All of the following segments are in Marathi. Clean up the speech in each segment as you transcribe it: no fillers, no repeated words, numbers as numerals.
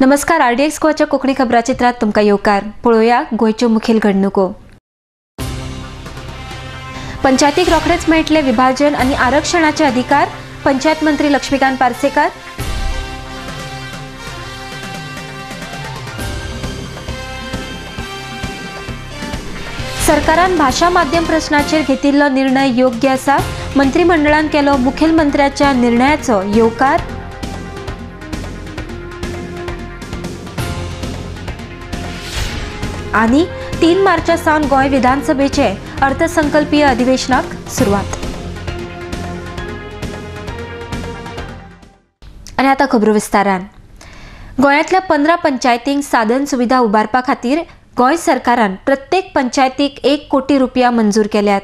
नमस्कार, RDX गोवाच्या कोंकणी खबराचित्रात तुमकां येवकार. पळोवया गोंयच्यो मुखेल घडणुको. पंचायतीक रोखडेच मेळटले विभाजन आनी आरक्षणाचे अधिकार, पंचायत मंत्री लक्ष्मीकांत पार्सेकार. सरकारान भाषा माध्यम प्रश्नाचेर घेतिल्लो निर्णय योग्य आसा. मंत्रिमंडळान केलो मुखेलमंत्र्याच्या निर्णयाचो येवकार. आणि 3 मार्चा सावन गोंय विधानसभेचे अर्थसंकल्पीय अधिवेशनाक सुरवात. आणि आता खबरो विस्तारान. गोंयांतल्या 15 पंचायतींक साधन सुविधा उबारपा खातीर गोंय सरकारान प्रत्येक पंचायतीक 1 कोटी रुपया मंजूर केल्यात.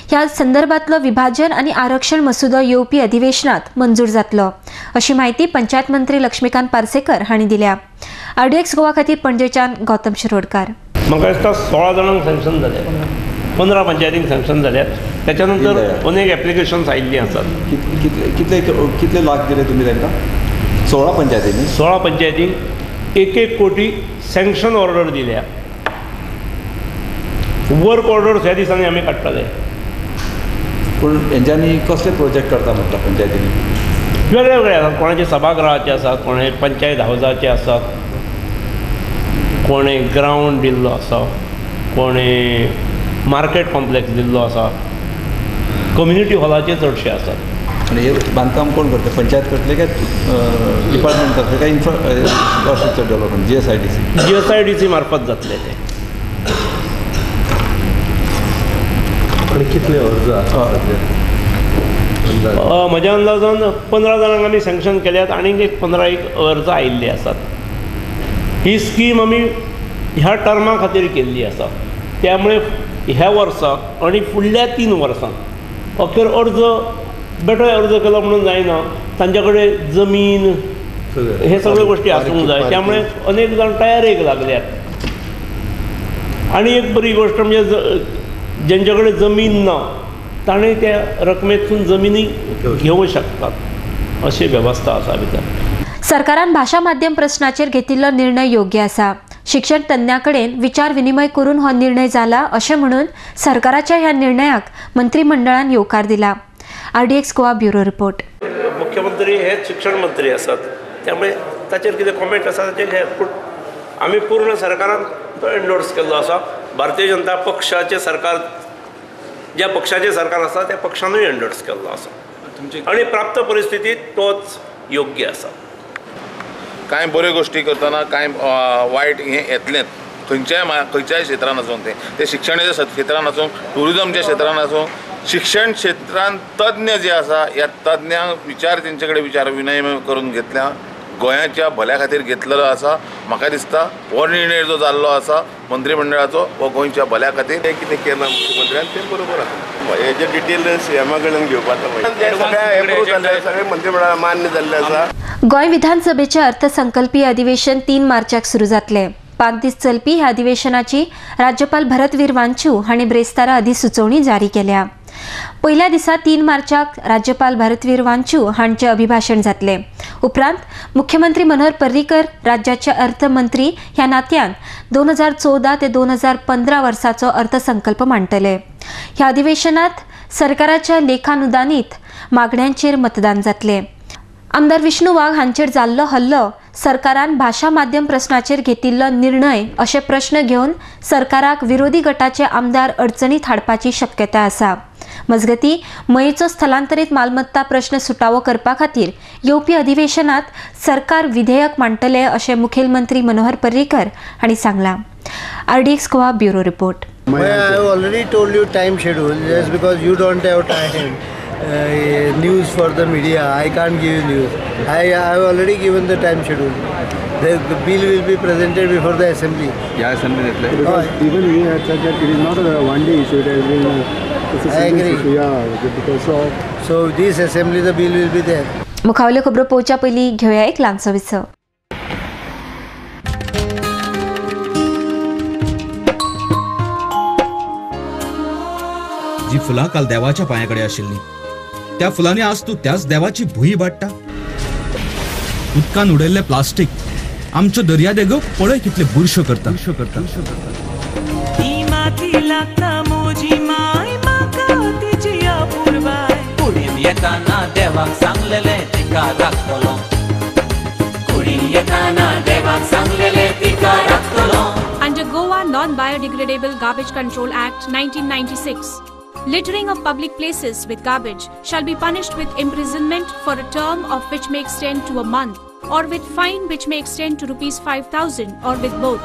ह्या संदर्भातलो विभाजन आणि आरक्षण मसुदो येवपी अधिवेशनात मंजूर जातलो, अशी माहिती पंचायत मंत्री लक्ष्मीकांत पार्सेकर हांणी दिल्या. RDX गोवा खातीर पणजेच्यान गौतम शिरोडकार. म्हाका दिसता 16 जाणांक सँक्शन जाले, 15 पंचायतींक सँक्शन जाल्यात. त्याच्यानंतर अनेक एप्लिकेशन्स आयिल्लीं आसात. कितले लाख दिले तुमी तांकां? 16 पंचायतींक 1 कोटी सँक्शन ऑर्डर दिल्या. वर्क ऑर्डर ह्या दिसांनी आमी काडटले. पूण हेंच्यांनी कसले प्रोजेक्ट करता म्हणटा पंचायतींनी? वेगळे आसात. कोणाचे सभागृहाचे आसात, कोणे पंचायत हावजाचे आसात, कोणे ग्रावंड दिल्लो आसा, कोणे मार्केट कॉम्प्लेक्स दिल्लो आसा, कम्युनिटी हॉलाचे चडशे आसात. आनी हे बांदकाम कोण करता? पंचायत करतले काय डिपार्टमेंट करतले काय इन्फ्रास्ट्रक्चर डेव्हलपमेंट GSIDC मार्फत जातले ते. आणि कितले अर्ज म्हज्या अंदाजान 15 जाणांक आमी सँक्शन केल्यात. आनीक एक 15 अर्ज आयिल्ले आसात. ही स्कीम आमी ह्या टर्मा खातीर केल्ली आसा. त्यामुळे ह्या वर्साक आनी फुडल्या 3 वर्सांक अखेर बेटो अर्ज केलो म्हणून जायना. तांचे कडेन जमीन हे सगळ्यो गोष्टी आसूंक जाय. त्यामुळे अनेक जाण तयारेक लागल्यात. आनी एक बरी गोष्ट म्हणजे जेंचे कडेन जमीन ना ताणें त्या रकमेतून जमिनी घेवंक शकतात, अशी वेवस्था आसा भितर. सरकारान भाषा माध्यम प्रश्नाचेर घेतिल्लो निर्णय योग्य आसा. शिक्षण तज्ञांकडेन विचार विनिमय करून हो निर्णय जाला, अशें म्हणून सरकाराच्या ह्या निर्णयाक मंत्रिमंडळान येवकार दिला. RDX Goa bureau report. मुख्यमंत्री हे शिक्षण मंत्री आसात, त्यामुळे ताचेर कितें कॉमेंट आसा ताचेर हे. पूण आमी पूर्ण सरकारान तो एंडोर्स केल्लो आसा. भारतीय जनता पक्षाचे सरकार, ज्या पक्षाचे सरकार आसा त्या पक्षानूय एंडोर्स केल्लो आसा. आनी प्राप्त परिस्थितीत तोच योग्य आसा. कांय बऱ्यो गोष्टी करतना कांय वायट हें येतलेंच. खंयच्याय क्षेत्रान आसूं ते शिक्षणाच्या क्षेत्रान आसूं, टुरिजमच्या क्षेत्रान आसूं, शिक्षण क्षेत्रांत तज्ञ जे आसा ह्या तज्ञांक तेंचे कडेन विचार विनिमय करून घेतल्या. गोंयाच्या भल्या खातीर घेतलेलो आसा. म्हाका दिसता हो निर्णय जो जाल्लो आसा मंत्रिमंडळाचो हो गोंयच्या भल्या खातीर. ते कितें केलां मुख्यमंत्र्यान तें बरोबर आसा. हेजे डिटेल सीएमा कडल्यान घेवपाक सगळे मंत्रिमंडळान मान्य जाल्ले आसा. गोंय विधानसभेचे अर्थसंकल्पीय अधिवेशन 3 मार्चाक सुरू जातले. 5 दीस चलपी ह्या अधिवेशनाची राज्यपाल भरतवीर वांचू हांणी ब्रेस्तारा अधिसुचोवणी जारी केल्या. पहिल्या दिसा 3 मार्चाक राज्यपाल भरतवीर वांचू हांचे अभिभाशण जातले. उपरांत मुख्यमंत्री मनोहर पर्रीकर राज्याचे अर्थमंत्री ह्या नात्यान 2014 ते 2015 वर्साचो अर्थसंकल्प मांडटले. ह्या अधिवेशनात सरकाराच्या लेखानुदानीत मागण्यांचेर मतदान जातले. आमदार विष्णू वाघ हांचेर जाल्लो हल्लो सरकारान भाषा माध्यम प्रश्नाचेर घेतिल्लो निर्णय अशे प्रश्न घेवन सरकाराक विरोधी गटाचे आमदार अडचणीत हाडपाची शक्यताय आसा. मजगती मयेचो स्थलांतरीत मालमत्ता प्रश्न सुटावो करपा खातीर येवपी अधिवेशनात सरकार विधेयक मांडटले, अशें मुखेलमंत्री मनोहर पर्रीकर हांणी सांगलां. RDX Goa bureau report. I have already told you time schedule just because you don't have time. News for the media, I can't give you news. I have already given the time schedule. The bill will be presented before the assembly. Yeah, assembly. Even we had said that it is not a one-day issue. It has been. I agree. Yeah, because so this assembly the bill will be there. मुखावल्यो खबरो पोवच्या पयलीं घेवया एक ल्हानसो विसव. जी फुलां काल देवाच्या पांयाकडे आशिल्लीं त्या फुलांनी आज तूं त्याच देवाची भुई वाडटा. उदकान उडयल्लें प्लास्टीक आमच्यो दर्या देगो पळय कितले बुरश्यो करता ही माती लागता मोजी माय म्हाका तिची अपूर्वाय कुडीन येताना देवाक सांगलेले तिका राखतलो कुडीन येताना देवाक सांगलेले तिका राखतलो. Under Goa Non-Biodegradable Garbage Control Act 1996, littering of public places with garbage shall be punished with imprisonment for a term of which may extend to a month, or with fine which may extend to ₹5,000, or with both.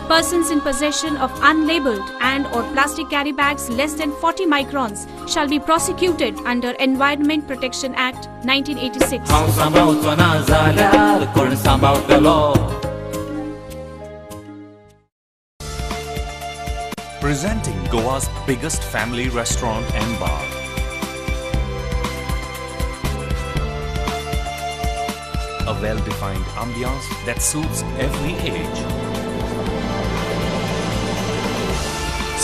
Persons in possession of unlabeled and or plastic carry bags less than 40 microns shall be prosecuted under Environment Protection Act 1986. हांव सांबाळचो ना जाल्यार कोण सांबाळटलो. Presenting Goa's biggest family restaurant and bar. A well-defined ambiance that suits every age.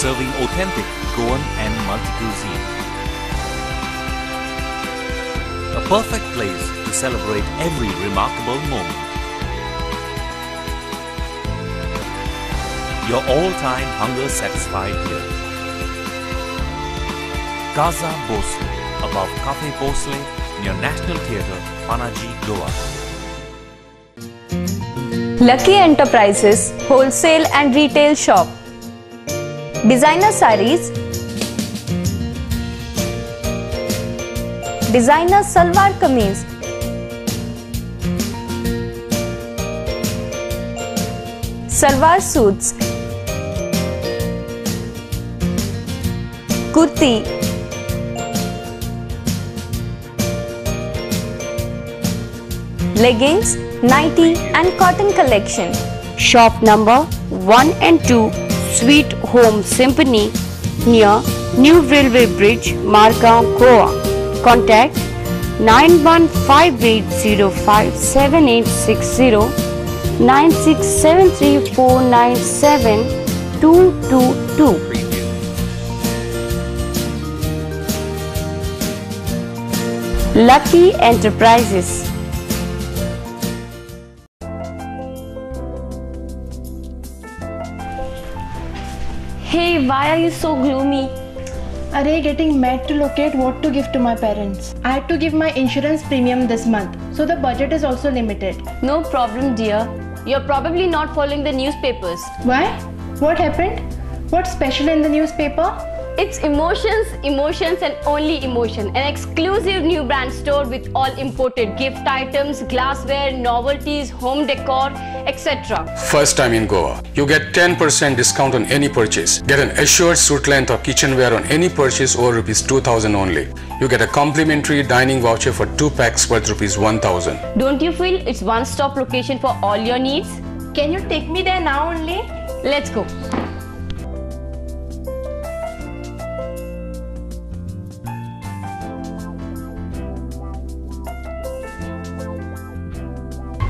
Serving authentic Goan and multi-cuisine. A perfect place to celebrate every remarkable moment. Your all-time hunger satisfied here. Casa Bosle, above Cafe Bosle, near National Theatre, Panaji, Goa. Lucky Enterprises Wholesale and Retail Shop. Designer sarees, designer salwar kameez, salwar suits, kurti, leggings, nighty and cotton collection. Shop number 1 and 2, Sweet Home Symphony, near New Railway Bridge, Margao, Goa. Contact 9158057860 9673497222. Lucky Enterprises. Hey, why are you so gloomy? Array, getting mad to locate what to give to my parents. I had to give my insurance premium this month, so the budget is also limited. No problem, dear. You're probably not following the newspapers. Why? What happened? What's special in the newspaper? It's emotions, emotions and only emotion. An exclusive new brand store with all imported gift items, glassware, novelties, home decor, etc. First time in Goa. You get 10% discount on any purchase. Get an assured suit length of kitchenware on any purchase over ₹2,000 only. You get a complimentary dining voucher for 2 packs worth ₹1,000. Don't you feel it's one-stop location for all your needs? Can you take me there now only? Let's go.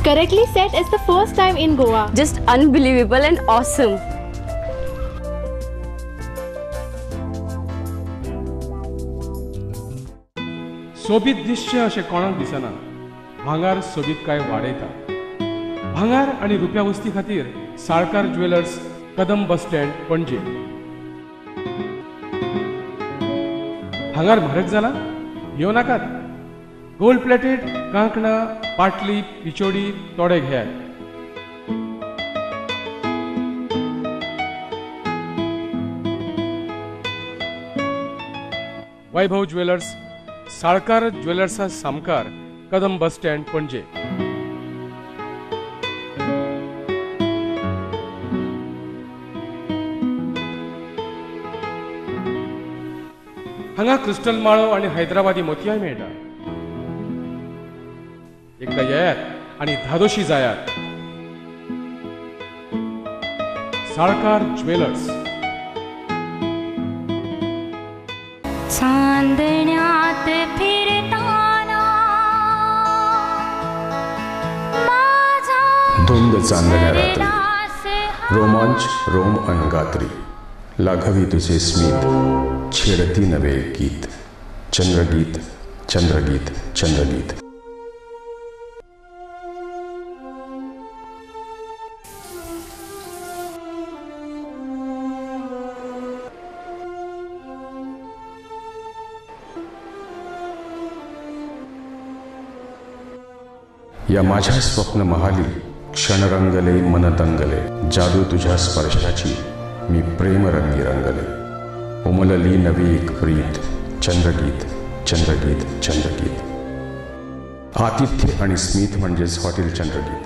Correctly said, it's the first time in Goa. Just unbelievable and awesome. सोबीत दिसचें अशें कोणाक दिसना. भांगार सोबीत काय वाडयता. भांगार आनी रुप्या वस्ती खातीर Salkar jewellers, Kadam bus stand, पणजे. भांगार म्हारग जाला? येवं नाकात. गोल्ड प्लेटेड कांकणां, पाटली, पिचोडी तोडे घेयात. वैभव ज्वेलर्स, साळकार ज्वेलर्सा सामकार, कदम बस स्टँड, पणजे. हांगा क्रिस्टल माळो आनी हैदराबादी मोतयाय मेळटा. एकदा येयात आनी धादोशी जायात. साळकार ज्वेलर्स. चांदण्यात फिरताना माझा धुंद चांदण्या रात्री, रोमांच रोम अनगात्री, लाघवी तुझे स्मित, छेडती नवे गीत, चंद्रगीत चंद्रगीत चंद्रगीत. या माझ्या स्वप्न महाली क्षण रंगले मन दंगले, जादू तुझ्या स्पर्शाची मी प्रेम रंगी रंगले, उमलली नवी एक प्रीत, चंद्रगीत चंद्रगीत चंद्रगीत. आतिथ्य आणि स्मित म्हणजेच हॉटेल चंद्रगीत.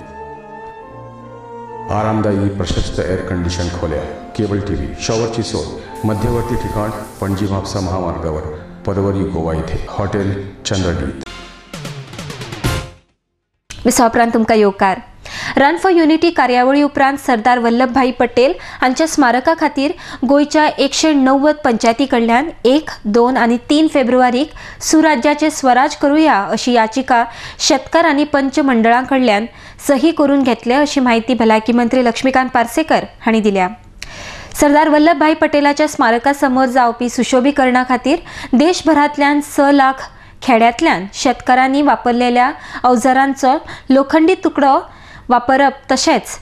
आरामदायी प्रशस्त एअर कंडिशन खोल्या, केबल टीव्ही, शॉवरची सोय, मध्यवर्ती ठिकाण पणजी म्हापसा महामार्गावर पदवरी गोवा इथे हॉटेल चंद्रगीत. विसावप्रांत तुमकां येवकार. रन फॉर युनिटी कार्यावळी उपरांत सरदार वल्लभभाई पटेल हांच्या स्मारका खातीर गोंयच्या 190 पंचायती कडल्यान 1, 2 आनी 3 फेब्रुवारीक सुराज्याचे स्वराज करुया अशी याचिका शेतकार आनी पंच मंडळां कडल्यान सही करून घेतले अशी माहिती भलायकी मंत्री लक्ष्मीकांत पार्सेकर हांणी दिल्या. सरदार वल्लभभाई पटेलाच्या स्मारका समोर जावपी सुशोभीकरणा खातीर देशभरांतल्यान 6 लाख खेड्यांतल्यान शेतकारांनी वापरलेल्या अवजारांचो लोखंडी तुकडो वापरप तशेंच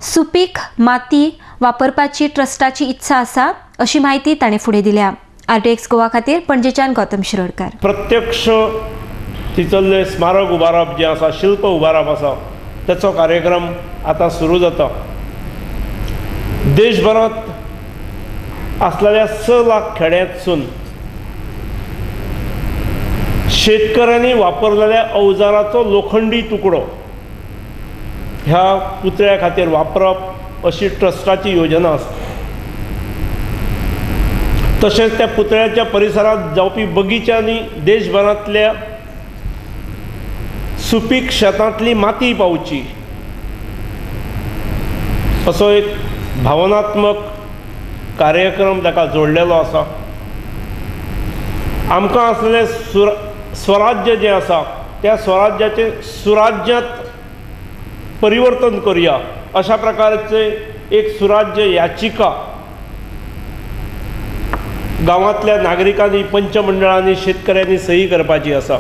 सुपीक माती वापरपाची ट्रस्टाची इत्सा आसा अशी माहिती ताणें फुडें दिल्या. RTX गोवा खातीर पणजेच्यान गौतम शिरोडकार. प्रत्यक्ष तितले स्मारक उबारप जें आसा, शिल्प उबारप आसा, ताचो कार्यक्रम आतां सुरू जाता. देशभरांत आसलेल्या 6 लाख खेड्यांतसून शेतकऱ्यांनी वापरलेल्या अवजाराचो लोखंडी तुकडो ह्या पुतळ्या खातीर वापरप अशी ट्रस्टाची योजना आसा. तशेंच त्या पुतळ्याच्या परिसरांत जावपी बगीच्यांनी देशभरांतल्या सुपीक शेतांतली माती पावची असो एक भावनात्मक कार्यक्रम ताका जोडलेलो आसा. आमकां आसलेलें स्वराज्य जें आसा त्या स्वराज्याचें सुराज्यांत परिवर्तन करूया अशा प्रकारचे एक सुराज्य याचिका गांवांतल्या नागरिकांनी, पंच मंडळांनी, शेतकऱ्यांनी सही करपाची आसा.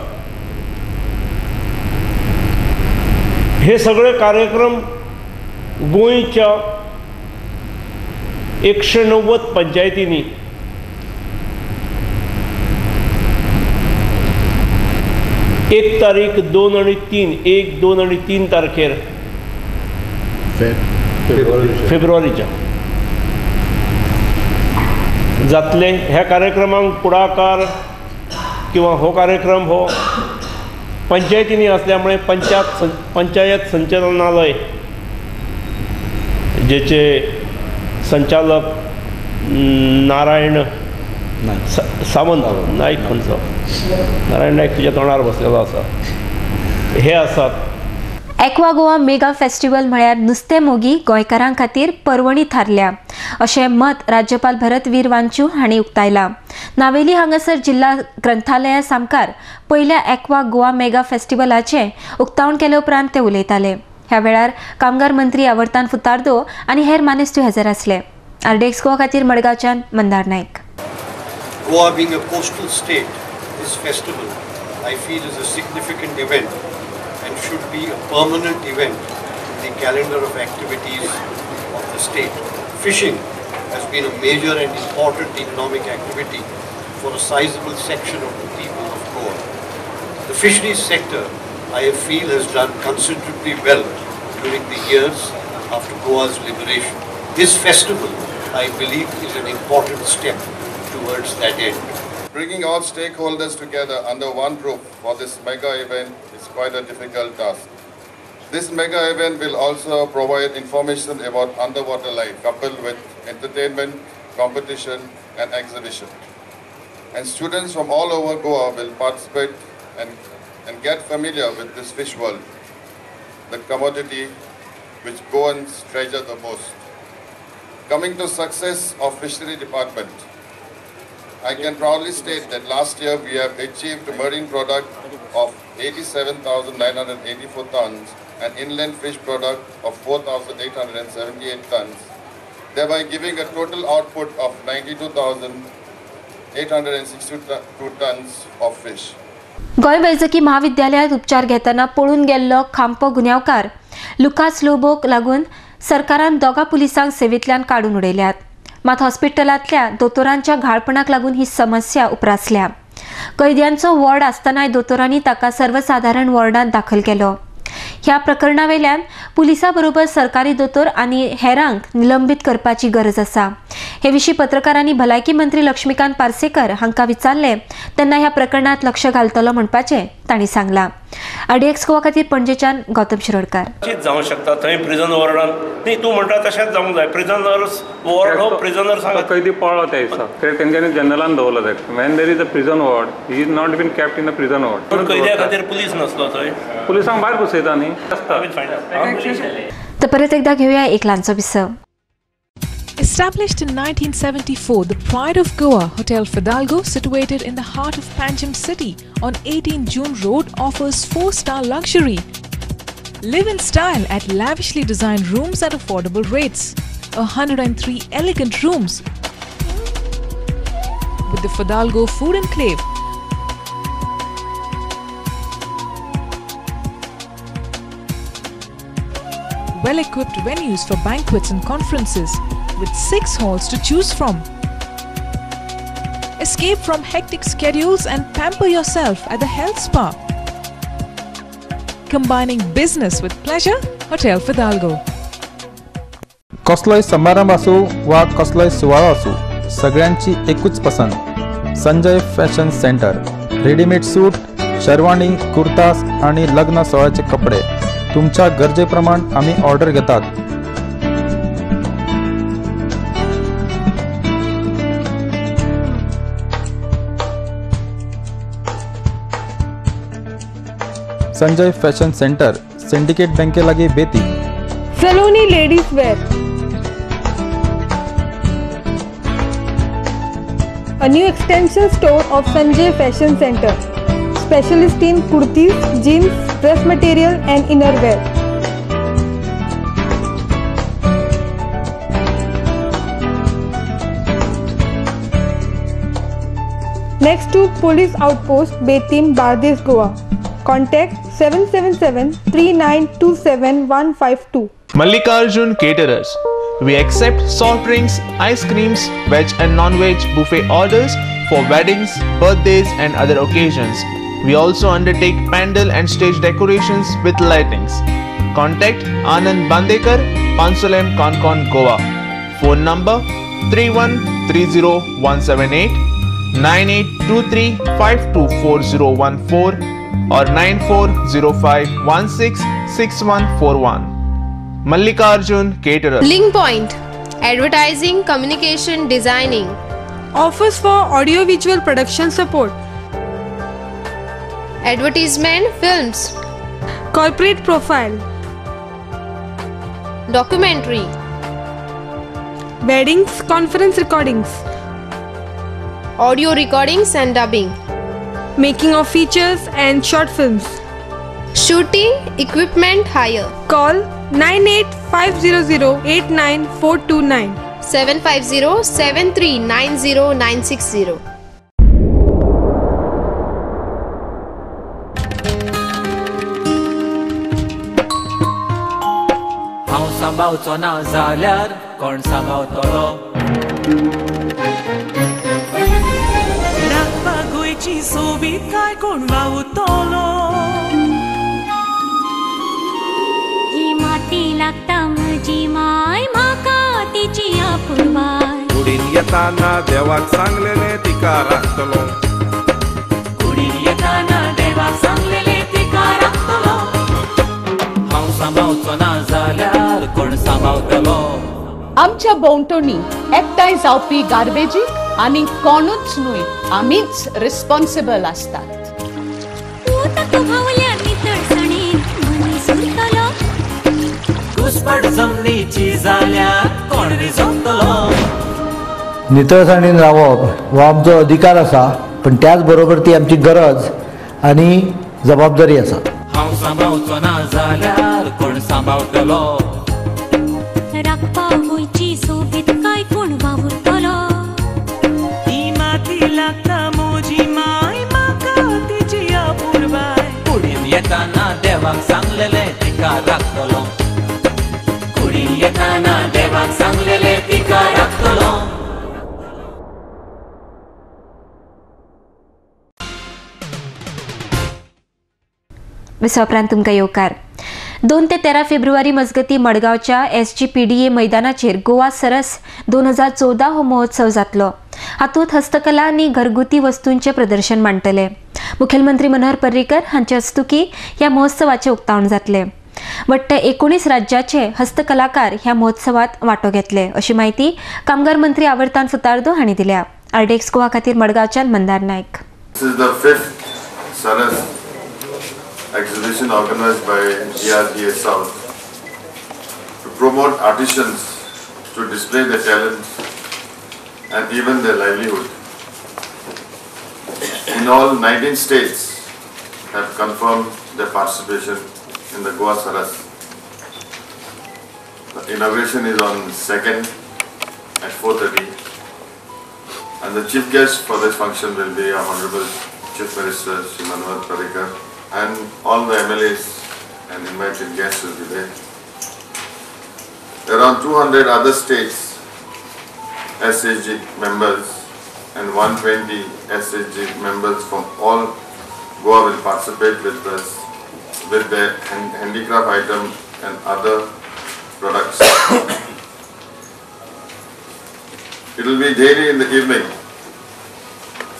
हे सगळे कार्यक्रम गोंयच्या 190 पंचायतींनी 1 तारीख 2 आणि 3 1, 2 आणि 3 तारखेर फेब्रुवारीच्या जातले. ह्या कार्यक्रमांक पुढाकार किंवा हो कार्यक्रम हो पंचायतींनी असल्यामुळे पंचायत संचालनालय जेचे संचालक नारायण सावंत नाईक खंयचो नारायण नाईक तुज्या तोंडार बसलेलो आसा हे आसात. एक्वा गोवा मेगा फेस्टिवल म्हळ्यार नुस्तें मोगी गोंयकारां खातीर पर्वणी थारल्या अशें मत राज्यपाल भरतवीर वांचू हांणी उक्तायलां. नावेली हांगासर जिल्हा ग्रंथालया सामकार पयल्या एक्वा गोवा मेगा फेस्टिवलाचें उक्तावण केले उपरांत ते उलयताले. ह्या वेळार कामगार मंत्री आवर्तान फुतार्दो आनी हेर मानेस्तीं हजर आसले. RTX गोवा खातीर मडगांवच्यान मंदार नायक. Goa being a coastal state, this festival I feel is a significant event and should be a permanent event in the calendar of activities of the state. Fishing has been a major and important economic activity for a sizable section of the people of Goa. The fisheries sector I feel has done considerably well during the years after Goa's liberation. This festival I believe is an important step towards that end. Bringing all stakeholders together under one roof for this mega event is quite a difficult task. This mega event will also provide information about underwater life coupled with entertainment, competition and exhibition. And students from all over Goa will participate and get familiar with this fish world, the commodity which Goans treasure the most. Coming to success of fishery department, I can proudly state that last year we have achieved a marine product of 87,984 tons and inland fish product of 4,878 tons, thereby giving a total output of 92,862 tons of fish. Goa वैजकी महाविद्यालयात उपचार घेतना पळून गेल्लो खांपो गुन्यांवकार लुकास लोबोक लागून सरकारान दोगा पुलिसांक सेवेंतल्यान काडून उडयल्यात. मात हॉस्पिटलांतल्या दोतोरांच्या घाळपणाक लागून ही समस्या उप्रासल्या. कैद्यांचो वॉर्ड आसतनाय दोतोरांनी ताका सर्वसाधारण वॉर्डांत दाखल केलो. ह्या प्रकरणावेल्यान पुलिसां बरोबर सरकारी दोतोर आनी हेरांक निलंबित करपाची गरज आसा। हे विशीं पत्रकारांनी भलायकी मंत्री लक्ष्मीकांत पार्सेकर हांकां विचारले तेन्ना ह्या प्रकरणात लक्ष घालतलो म्हणपाचें तांणी सांगलां। RDX गोवा खातीर पणजेच्यान गौतम शिरोडकार। जावंक शकता थंय प्रिझन वॉर्डान न्ही तूं म्हणटा तशेंच जावंक जाय। प्रिझनर्स वॉर्ड हो प्रिझनर कैदी पळो त्या दिसा तेंच्यांनी जनरलान दवरलो जाय। When there is a prison ward he is not been kept in a prison ward. पूण कैद्या खातीर पुलीस नसलो थंय पुलिसांक भायर बसयता न्ही आसता। तर परत एकदा घेऊया एक ल्हानसो विसव। Established in 1974, the Pride of Goa, Hotel Fidalgo, situated in the heart of Panjim city on 18 June Road, offers 4-star luxury. Live in style at lavishly designed rooms at affordable rates. 103 elegant rooms with the Fidalgo Food Enclave. Well-equipped venues for banquets and conferences, with 6 halls to choose from. Escape from hectic schedules and pamper yourself at the health spa. Combining business with pleasure, Hotel Fidalgo. कसलोय समारंभ आसूं वा कसलोय सुवाळो आसूं, सगळ्यांची एकूच पसंत Sanjay fashion centre. Readymade suit, sherwani, kurtas आणि लग्न सोहळ्याचे कपडे तुमच्या गरजेप्रमाण आम्ही ऑर्डर घेतात। Sanjay fashion centre, syndicate bank के लगे बेती। Saloni ladies wear, a new extension store of Sanjay Fashion Center, specialist in kurtis, jeans, dress material and innerwear. Next to Police Outpost, Betim, Bardes, Goa. Contact 777-3927-152. Mallikarjun Caterers. We accept soft drinks, ice creams, veg and non-veg buffet orders for weddings, birthdays and other occasions. We also undertake pandal and stage decorations with lightings. Contact Anand Bandekar, Pansolem, Concon, Goa. Phone number 3130-178, 9823524014 or 9405166141. Mallikarjun Caterers. Link Point, advertising, communication, designing. Offers for audio-visual production support. Advertisement, films. Corporate profile. Documentary. Weddings, conference recordings. Audio recordings and dubbing. Making of features and short films. Shooting, equipment hire. Call 9850089429. 750-7390960. हांव सांबाळचो ना जाल्यार कोण सांबाळतलो? राखपाक गोंयची सोबीत काय कोण वावुरतलो? ही माती लागता म्हजी माय म्हाका तिची आपुरबाय. कुडीन येताना देवाक सांगलेले तिका राखतलो. कुडीन येताना देवाक सांगलेले तिका राखतलो. हांव सांबाळचो ना जाल्यार कोण सांबाळतलो? आमच्या भोंवतणी एकठांय जावपी गार्बेजीक आनी कोणूच न्हय आमीच रिस्पॉन्सिबल आसतात. उदक व्हांवल्या नितळसाणेन मनीस उरतलो. घुसपट जमनीची जाल्यार कोण रिजवतलो? नितळसाणीन रावप हो आमचो अधिकार आसा, पण त्याच बरोबर ती आमची गरज आनी जबाबदारी आसा. हांव सांबाळचो ना जाल्यार कोण सांबाळतलो? राखपा गोंयची सोबीत काय कोण वावुरतलो? ही माती लागता म्हजी माय म्हाका तिची आपुरबाय. कुडीन येताना देवाक सांगलेले तिका राखतलो. कुडीन येताना देवाक सांगलेले तिका राखतलो. विसव उपरांत तुमकां येवकार. 2 ते 13 फेब्रुवारी मजगती मडगावच्या SGPDA मैदानाचेर गोवा सरस 2014 हो महोत्सव जातलो. हातूंत हस्तकला आनी घरगुती वस्तूंचे प्रदर्शन मांडटले. मुखेलमंत्री मनोहर पर्रीकर हांचे हस्तुकी ह्या महोत्सवाचे उक्तावण जातले. वट्टे 19 राज्याचे हस्तकलाकार ह्या महोत्सवात वांटो घेतले अशी माहिती कामगार मंत्री आवर्तान फुतार्दो हांणी दिल्या. RDX गोवा खातीर मडगावच्यान मंदार नायक. This is the 5th Saras exhibition organized by GRDA South to promote artisans to display their talents and even their livelihood. In all, 19 states have confirmed their participation in the Goa Saras. The inauguration is on 2nd at 4:30, and the chief guest for this function will be our Honorable Chief Minister Shri Manmohan Parrikar, and all the MLAs and invited guests will be there. Around 200 other states SHG members and 120 SHG members from all Goa will participate with us with their handicraft items and other products. It will be daily in the evening,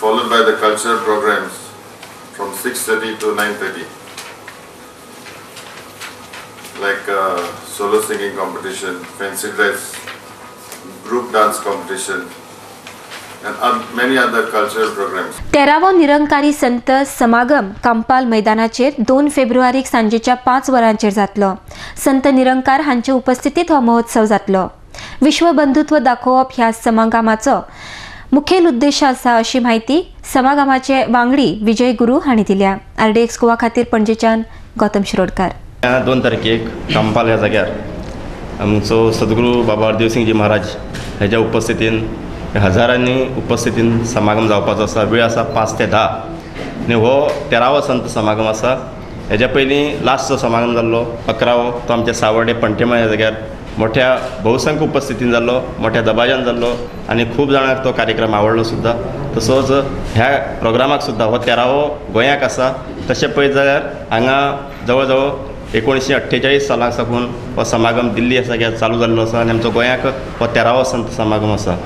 followed by the cultural programs from 6:30 to 9:30, like solo singing competition, fancy dress, group dance competition, and many other cultural programs. 13वो Nirankari संत समागम कांपाल मैदानाचेर 2 फेब्रुवारीक सांजेच्या 5 वरांचेर जातलो. संत निरंकार हांचे उपस्थितीत हो महोत्सव जातलो. विश्व बंधुत्व दाखोवप ह्या समागमाचो मुखेल उद्देश आसा अशी माहिती समागमाचे वांगडी विजय गुरू हांणी दिल्या. RDX गोवा खातीर पणजेच्यान गौतम शिरोडकार. 2 तारखेक कांपाल ह्या जाग्यार आमचो सद्गुरू बाबा हरदेव सिंगजी महाराज ह्याच्या उपस्थितीन हजारांनी उपस्थितीन समागम जावपाचो आसा. वेळ आसा 5 ते 10 आनी हो 13वो संत समागम आसा. हेज्या पयलीं लास्टचो समागम जाल्लो 11वो तो आमच्या सावर्डे पंटेमळ ह्या जाग्यार मोठ्या बहुसंख्य उपस्थितीन जाल्लो, मोठ्या दबाज्यान जाल्लो आणि खूब जाणांक तो कार्यक्रम आवडलो सुद्दां. तसोच ह्या प्रोग्रामाक सुद्दां हो 13वो गोंयाक आसा. तशें पळयत जाल्यार हांगा जवळ जवळ 1948 सालाक साकून हो समागम दिल्ली ह्या जाग्यार चालू जाल्लो आसा आणि आमचो गोंयाक हो 13वो संत समागम आसा.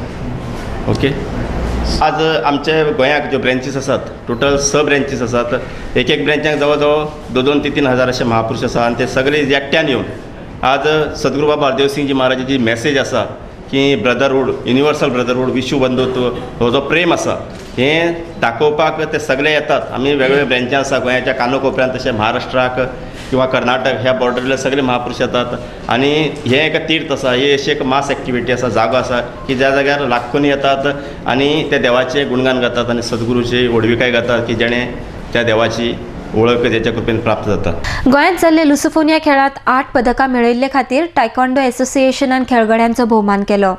ओके. आज आमचे गोंयाक ज्यो ब्रँचीस आसात टोटल 6 ब्रँचीस आसात. एक ब्रँचाक जवळ जवळ 2-2 ते 3 हजार असे महापुरुष आसा आणि ते सगळे एकट्यान येवन आज सद्गुरू बाबा हरदेव सिंगजी महाराजाची मॅसेज आसा की ब्रदरहूड, युनिवर्सल ब्रदरहूड, विश्व बंधुत्व हो जो प्रेम आसा हें दाखोवपाक ते सगळे येतात. आमी वेगवेगळे ब्रँचां आसा गोंयाच्या कानकोपऱ्यांत, तशें महाराष्ट्राक किंवा कर्नाटक ह्या बॉर्डरीले सगळे महापुरुश येतात. आणि हे एक तीर्थ आसा, ही अशी एक मास एक्टिविटी आसा, जागो आसा की ज्या जाग्यार लाखोनी येतात आणि ते देवाचे गुणगान गातात आणि सद्गुरूची व्हडविकाय गातात की जेणे त्या देवाची ओळख जेच्या कृपेन प्राप्त जाता. गोंयांत जाल्ले लुसोफोनिया खेळांत 8 पदकां मेळयल्ले खातीर टायक्वांडो एसोसिएशनान खेळगड्यांचो भोवमान केलो.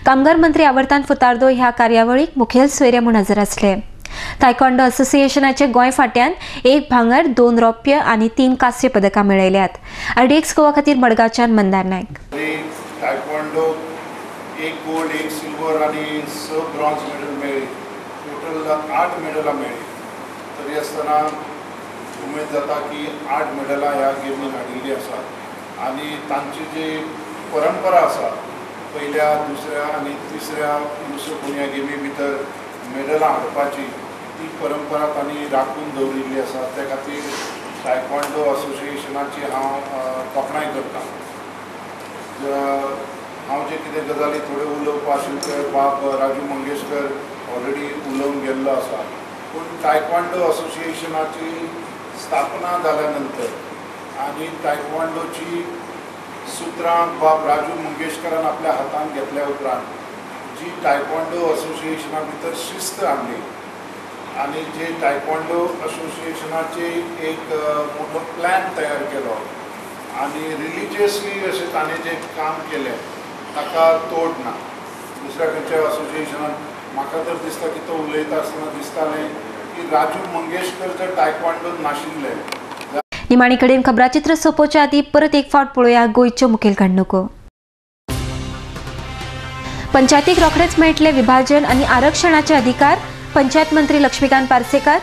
कामगार मंत्री आवर्तान फुतार्दो ह्या कार्यावळीक मुखेल सोयरे म्हूण हजर आसले. टायक्वांडो असोसिएशनाचे गोंय फाट्यान 1 भांगर, 2 रौप्य आनी 3 कांस्य पदकां मेळयल्यात. RDX गोवा खातीर मडगांवच्यान मंदार नायक. टायक्वांडो 1 गोल्ड, 1 सिल्वर आणि 6 ब्रॉन्झ मेडल मेळ्ळी. टोटल 8 मेडलां मेळ्ळी. तरी आसतना उमेद जाता की 8 मेडलां ह्या गेमीन हाडिल्लीं आसात आणि तांची जी परंपरा आसा पयल्या, दुसऱ्या आणि तिसऱ्या लुसोफोनिया गेमी भितर मेडलां हाडपाची ती परंपरा तांणी राखून दवरिल्ली आसा. त्या खातीर टायक्वांडो असोसिएशनाची हांव तोखणाय करतां. हांव जे कितें गजाली थोड्यो उलोवपा आशिल्ल्यो बाब राजू मंगेशकर ऑलरेडी उलोवन गेल्लो आसा. पूण टायक्वांडो असोसिएशनाची स्थापना जाल्यानंतर आणि टायक्वांडोची सुत्रां बाब राजू मंगेशकरान आपल्या हातान घेतल्या उपरांत जी टायक्वांडो असोसिएशना भितर शिस्त हाडली आणि जे टायक्वांडो असोसिएशनाचे एक मोठो प्लॅन तयार केलो आणि रिलिजियसली अशें ताणें जें काम केलें ताका तोड ना. दुसऱ्या खंयच्या असोसिएशनान म्हाका तर दिसता की तो उलयता आसतना दिसतालें की राजू मंगेशकर जर टायक्वांडोन नाशिल्ले. निमाणी कडेन खबराचित्र सोंपोवच्या आदीं परत एक फावट पळोवया गोंयच्यो मुखेल घडणुको. पंचायतीक रोखडेच मेळटले विभाजन आनी आरक्षणाचे अधिकार. पंचायत मंत्री लक्ष्मीकांत पार्सेकार.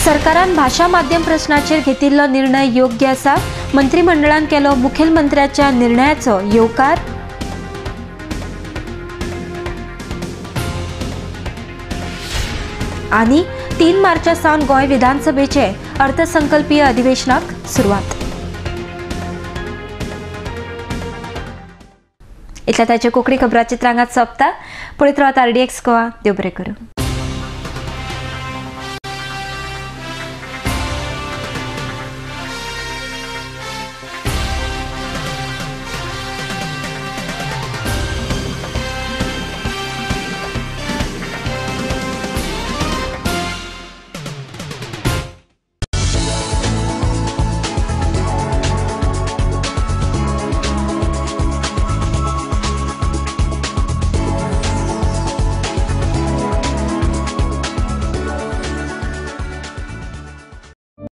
सरकारान भाषा माध्यम प्रश्नाचेर घेतिल्लो निर्णय योग्य आसा. मंत्रिमंडळान केलो मुखेलमंत्र्याच्या निर्णयाचो येवकार. आनी 3 मार्चा सावन गोंय विधानसभेचे अर्थसंकल्पीय अधिवेशनाक सुरवात. इतल्या ताचे कोंकणी खबराचित्रांगात सोंपता. पळयत रावात RDX गोवा. देव बरें करूं.